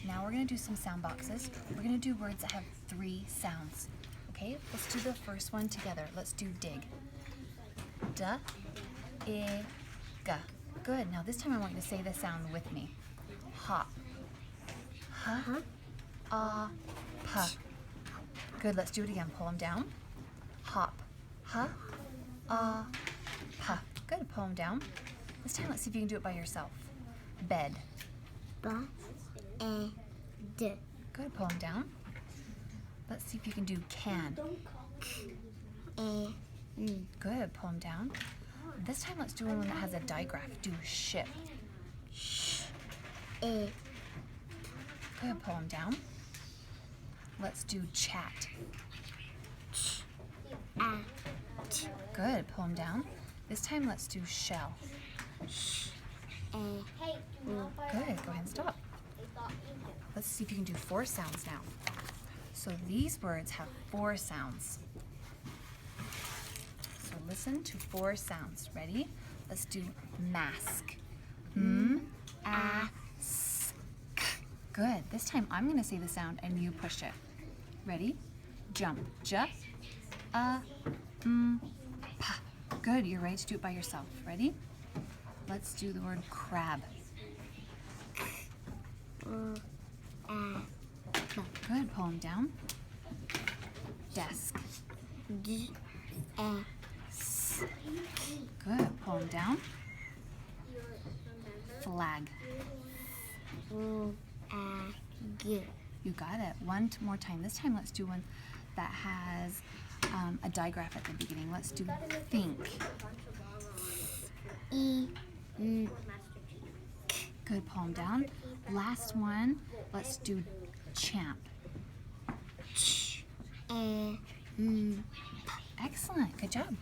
Now we're going to do some sound boxes. We're going to do words that have 3 sounds. Okay, let's do the first one together. Let's do dig. Da, I, ga. Good. Now this time I want you to say the sound with me. Hop. Ha, pa. Good. Let's do it again. Pull them down. Hop. Ha, pa. Good. Pull them down. This time let's see if you can do it by yourself. Bed. Ba, d. Good. Pull them down. Let's see if you can do can. Good. Pull them down. This time let's do one that has a digraph. Do ship. Good. Pull them down. Let's do chat. Good. Pull them down. This time let's do shell. Good. Go ahead and stop. Let's see if you can do 4 sounds now. So these words have 4 sounds. So listen to 4 sounds. Ready? Let's do mask. M-A-S-K. Good. This time I'm going to say the sound and you push it. Ready? Jump. J-A-M-P. Good. You're ready to do it by yourself. Ready? Let's do the word crab. Good. Pull them down. Desk. Good. Pull them down. Flag. You got it. One more time. This time let's do one that has a digraph at the beginning. Let's do think. Good. Pull them down. Last one. Let's do champ. Excellent. Good job.